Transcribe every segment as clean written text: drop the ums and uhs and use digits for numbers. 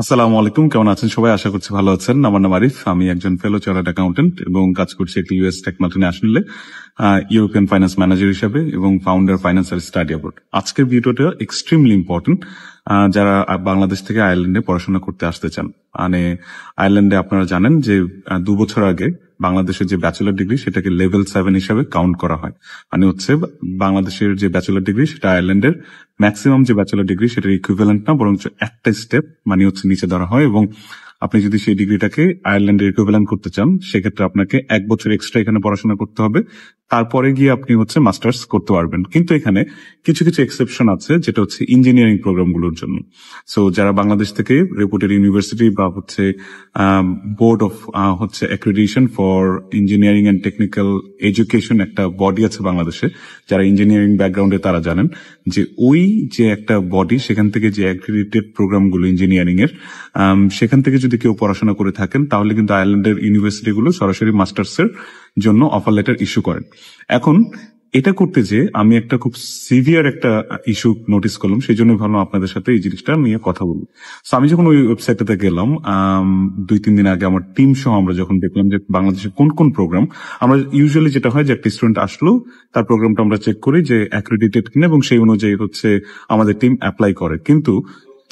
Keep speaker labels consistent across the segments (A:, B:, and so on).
A: আসসালামু আলাইকুম, কেমন আছেন সবাই? আশা করছি ভালো আছেন। আমার নাম আরিফ, আমি একজন ফেলো চার্টার্ড অ্যাকাউন্টেন্ট এবং কাজ করছি একটি ইউএস টেক মাল্টিন্যাশনালে ইউরোপিয়ান ফাইন্যান্স ম্যানেজার হিসাবে এবং ফাউন্ডার ফাইন্যান্সিয়াল স্টাডি অ্যাবোর্ড। আজকের ভিডিওটা এক্সট্রিমলি ইম্পর্টেন্ট যারা বাংলাদেশ থেকে আয়ারল্যান্ডে পড়াশোনা করতে আসতে চান। মানে আয়ারল্যান্ডে আপনারা জানেন যে 2 বছর আগে বাংলাদেশের যে ব্যাচেলর ডিগ্রি সেটাকে লেভেল 7 হিসাবে কাউন্ট করা হয়। মানে হচ্ছে বাংলাদেশের যে ব্যাচেলর ডিগ্রি সেটা আয়ারল্যান্ডের ম্যাক্সিমাম যে ব্যাচেলর ডিগ্রি সেটার ইকুইভ্যালেন্ট না, বরং একটা স্টেপ মানে হচ্ছে নিচে ধরা হয়। এবং আপনি যদি সেই ডিগ্রিটাকে আয়ারল্যান্ডের ইকুইভ্যালেন্ট করতে চান সেক্ষেত্রে আপনাকে 1 বছর এক্সট্রা এখানে পড়াশোনা করতে হবে, তারপরে গিয়ে আপনি হচ্ছে মাস্টার্স করতে পারবেন। কিন্তু এখানে কিছু কিছু এক্সেপশন আছে, যেটা হচ্ছে ইঞ্জিনিয়ারিং প্রোগ্রামগুলোর জন্য। সো যারা বাংলাদেশ থেকে রেপুটেড ইউনিভার্সিটি বা হচ্ছে বোর্ড অফ হচ্ছে accreditation for engineering and technical education একটা বডি আছে বাংলাদেশে, যারা ইঞ্জিনিয়ারিং ব্যাকগ্রাউন্ডে তারা জানেন যে ওই যে একটা বডি সেখান থেকে যে অ্যাক্রেডিটেড প্রোগ্রামগুলো ইঞ্জিনিয়ারিং এর সেখান থেকে যদি কেউ পড়াশোনা করে থাকেন তাহলে কিন্তু আয়ারল্যান্ডের ইউনিভার্সিটিগুলো সরাসরি মাস্টার্সের জন্য অফার লেটার ইস্যু করেন। এখন এটা করতে যে আমি একটা খুব সিভিয়ার একটা ইস্যু নোটিস করলাম, সেই জন্য ভাবলাম আপনাদের সাথে এই জিনিসটা নিয়ে কথা বলবো। তো আমি যখন ওই ওয়েবসাইটটাতে গেলাম 2-3 দিন আগে, আমার টিম সহ আমরা যখন দেখলাম যে বাংলাদেশে কোন কোন প্রোগ্রাম, আমরা ইউজুয়ালি যেটা হয় যে একটা স্টুডেন্ট আসলো তার প্রোগ্রামটা আমরা চেক করি যে অ্যাক্রেডিটেড কিনা এবং সেই অনুযায়ী হচ্ছে আমাদের টিম অ্যাপ্লাই করে। কিন্তু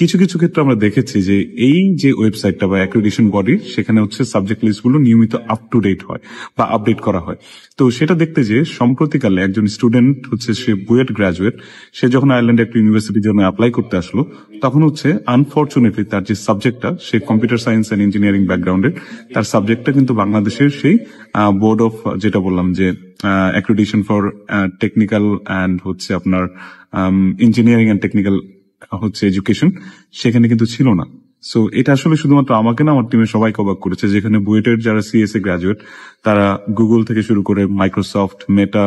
A: কিছু কিছু ক্ষেত্রে আমরা দেখেছি যে এই যে ওয়েবসাইটটা বা অ্যাক্রেডিটেশন বডি, সেখানে হচ্ছে সাবজেক্ট লিস্টগুলো নিয়মিত আপ টু ডেট হয় বা আপডেট করা হয়। তো সেটা দেখতে যে সম্প্রতিকালে একজন স্টুডেন্ট হচ্ছে, সে বুয়েট গ্রাজুয়েট, সে যখন আয়ারল্যান্ডে একটা ইউনিভার্সিটির জন্য অ্যাপ্লাই করতে আসলো তখন হচ্ছে আনফরচুনেটলি তার যে সাবজেক্টটা, সে কম্পিউটার সায়েন্স অ্যান্ড ইঞ্জিনিয়ারিং ব্যাকগ্রাউন্ডের, তার সাবজেক্টটা কিন্তু বাংলাদেশের সেই বোর্ড অফ, যেটা বললাম যে অ্যাক্রেডিটেশন ফর টেকনিক্যাল অ্যান্ড হচ্ছে আপনার ইঞ্জিনিয়ারিং অ্যান্ড টেকনিক্যাল হচ্ছে এডুকেশন, সেখানে কিন্তু ছিল না। সো এটা আসলে শুধুমাত্র আমাকে না, আমার টিমের সবাইকে অবাক করেছে। যেখানে বুয়েটের যারা সিএসএ গ্রাজুয়েট, তারা গুগল থেকে শুরু করে মাইক্রোসফট, মেটা,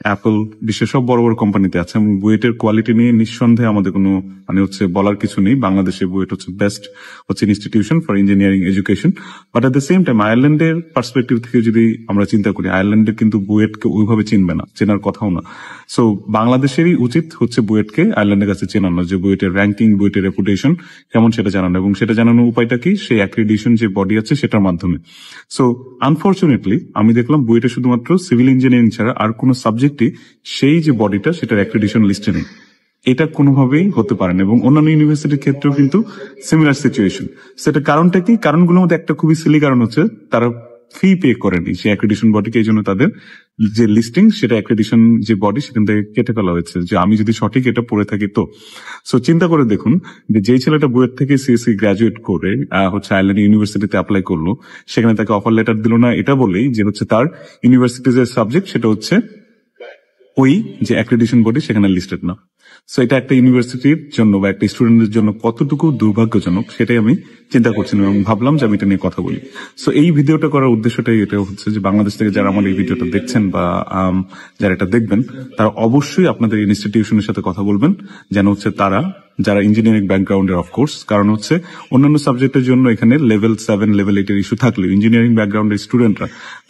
A: অ্যাপল, বিশ্বের সব বড় বড় কোম্পানিতে আছে এবং বুয়েটের কোয়ালিটি নিয়ে নিঃসন্দেহে আমাদের কোনো মানে হচ্ছে বলার কিছু নেই। বাংলাদেশে বুয়েট হচ্ছে বেস্ট হচ্ছে institution for engineering education. But at the same time আয়ারল্যান্ডের পার্সপেক্টিভ থেকে যদি আমরা চিন্তা করি, আয়ারল্যান্ডের কিন্তু বুয়েটকে ওইভাবে চিনবে না, চেনার কথাও না। সো বাংলাদেশেরই উচিত হচ্ছে বুয়েটকে আয়ারল্যান্ডের কাছে চেনানো, যে বুয়েটের র্যাঙ্কিং, বুয়েটের রেপুটেশন কেমন সেটা জানানো, এবং সেটা জানানোর উপায়টা কি, সেই অ্যাক্রেডিটেশন যে বডি আছে সেটার মাধ্যমে। সো আনফরচুনেটলি আমি দেখলাম বুয়েটে শুধুমাত্র সিভিল ইঞ্জিনিয়ারিং ছাড়া আর কোনো সাবজেক্টই সেই যে বডিটা সেটার অ্যাক্রেডিটেশন লিস্টে নেই। এটা কোনোভাবেই হতে পারে না, এবং অন্যান্য ইউনিভার্সিটির ক্ষেত্রেও কিন্তু সিমিলার সিচুয়েশন। সেটা কারণটা কি? কারণগুলোর মধ্যে একটা খুবই সিলি কারণ হচ্ছে তারা ফি পে করেনি সেই অ্যাক্রেডিটেশন বডিকে, এই জন্য তাদের যে লিস্টিং সেটা অ্যাক্রেডিটেশন যে বডি সেখান থেকে কেটে ফেলা হয়েছে, যে আমি যদি সঠিক এটা পড়ে থাকি তো। সো চিন্তা করে দেখুন যে যেই ছেলেটা বুয়েট থেকে সিএসসি গ্রাজুয়েট করে হচ্ছে আয়ারল্যান্ড ইউনিভার্সিটিতে অ্যাপ্লাই করলো, সেখানে তাকে অফার লেটার দিল না এটা বলেই যে হচ্ছে তার ইউনিভার্সিটির যে সাবজেক্ট সেটা হচ্ছে ওই যে অ্যাক্রেডিটেশন বডি সেখানে লিস্টেড না। সো এটা একটা ইউনিভার্সিটির জন্য বা একটা স্টুডেন্টের জন্য কতটুকু দুর্ভাগ্যজনক সেটাই আমি চিন্তা করছিলাম এবং ভাবলাম যে আমি এটা নিয়ে কথা বলি। সো এই ভিডিওটা করার উদ্দেশ্যটাই এটা হচ্ছে যে বাংলাদেশ থেকে যারা আমার এই ভিডিওটা দেখছেন বা যারা এটা দেখবেন, তারা অবশ্যই আপনাদের ইনস্টিটিউশনের সাথে কথা বলবেন, যেন হচ্ছে তারা যারা ইঞ্জিনিয়ারিং ব্যাকগ্রাউন্ডের, অফকোর্স, কারণ হচ্ছে অন্যান্য সাবজেক্টের জন্য এখানে লেভেল 7, লেভেল 8 এর ইস্যু থাকলেও ইঞ্জিনিয়ারিং ব্যাকগ্রাউন্ডের স্টুডেন্টরা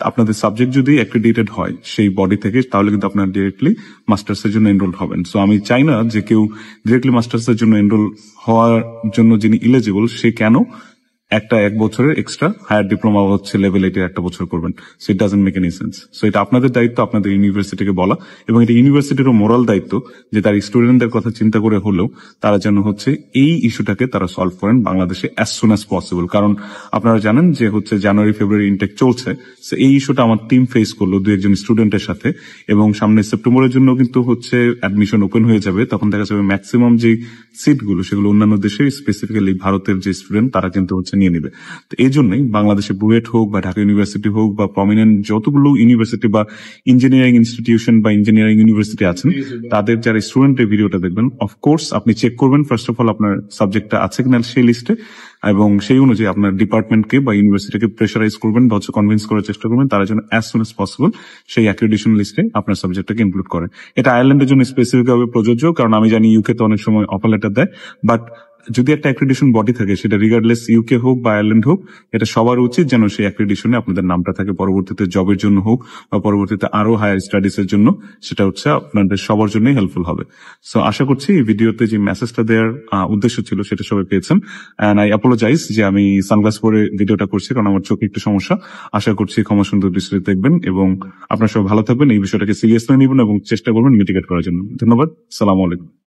A: আপনাদের সাবজেক্ট যদি অ্যাক্রেডিটেড হয় সেই বডি থেকে, তাহলে কিন্তু আপনারা ডিরেক্টলি মাস্টার্সের জন্য এনরোল হবেন। সো আমি চাই না যে কেউ ডিরেক্টলি মাস্টার্সের জন্য এনরোল হওয়ার জন্য যিনি ইলিজিবল, সে কেন একটা 1 বছরের এক্সট্রা হায়ার ডিপ্লোমা হচ্ছে লেভেল 8 এর 1 বছর করবেন। So it doesn't make any sense. So এটা আপনাদের দায়িত্ব, আপনাদের ইউনিভার্সিটিকে বলা, এবং এটা ইউনিভার্সিটিরও মোরাল দায়িত্ব যে তার স্টুডেন্টদের কথা চিন্তা করে হলেও তারা যেন হচ্ছে এই ইস্যুটাকে তারা সলভ করেন বাংলাদেশে অ্যাজ সুন অ্যাজ পসিবল। কারণ আপনারা জানেন যে হচ্ছে জানুয়ারি ফেব্রুয়ারি ইনটেক চলছে। সো এই ইস্যুটা আমার টিম ফেস করলো 2-1 স্টুডেন্টের সাথে, এবং সামনে সেপ্টেম্বরের জন্য কিন্তু হচ্ছে অ্যাডমিশন ওপেন হয়ে যাবে। তখন দেখা যাবে ম্যাক্সিমাম যে সিটগুলো সেগুলো অন্যান্য দেশে, স্পেসিফিক্যালি ভারতের যে স্টুডেন্ট তারা কিন্তু হচ্ছে নিয়ে নিবে। তো এই জন্যই বাংলাদেশে বুয়েট হোক বা ঢাকা ইউনিভার্সিটি হোক বা প্রমিনেন্ট যতগুলো ইউনিভার্সিটি বা ইঞ্জিনিয়ারিং ইনস্টিটিউশন বা ইঞ্জিনিয়ারিং ইউনিভার্সিটি আছেন, তাদের যারা স্টুডেন্টের ভিডিওটা দেখবেন, অফকোর্স আপনি চেক করবেন ফার্স্ট অফ অল আপনার সাবজেক্টটা আছে কিনা সেই লিস্টে, এবং সেই অনুযায়ী আপনার ডিপার্টমেন্টকে বা ইউনিভার্সিটিকে প্রেশারাইজ করবেন বা হচ্ছে কনভিন্স করার চেষ্টা করবেন তারা যেন অ্যাজ সুন অ্যাজ পসিবল সেই অ্যাক্রেডিটেশন লিস্টে আপনার সাবজেক্টটাকে ইনক্লুড করে। এটা আয়ারল্যান্ডের জন্য স্পেসিফিক ভাবে প্রযোজ্য, কারণ আমি জানি ইউকে তো অনেক সময় অফার লেটার দেয়, বাট যদি একটা অ্যাক্রিডিটেশন বডি থাকে, সেটা রিগার্ডলেস ইউকে হোক বা আয়ারল্যান্ড হোক, এটা সবার উচিত যেন সেই অ্যাক্রিডিটেশনে আপনাদের নামটা থাকে, পরবর্তীতে জবের জন্য হোক বা পরবর্তীতে আরো হায়ার স্টাডিজ এর জন্য, সেটা হচ্ছে আপনাদের সবার জন্যই হেল্পফুল হবে। সো আশা করছি এই ভিডিওতে যে মেসেজটা দেওয়ার উদ্দেশ্য ছিল সেটা সবাই পেয়েছেন। এন্ড আই অ্যাপোলোজাইজ যে আমি সানগ্লাস পরে ভিডিওটা করছি, কারণ আমার চোখে একটু সমস্যা। আশা করছি ক্ষমা সুন্দর দৃষ্টিতে দেখবেন এবং আপনারা সবাই ভালো থাকবেন, এই বিষয়টাকে সিরিয়াসলি নিবেন এবং চেষ্টা করবেন মিটিগেট করার জন্য। ধন্যবাদ, সালাম আলাইকুম।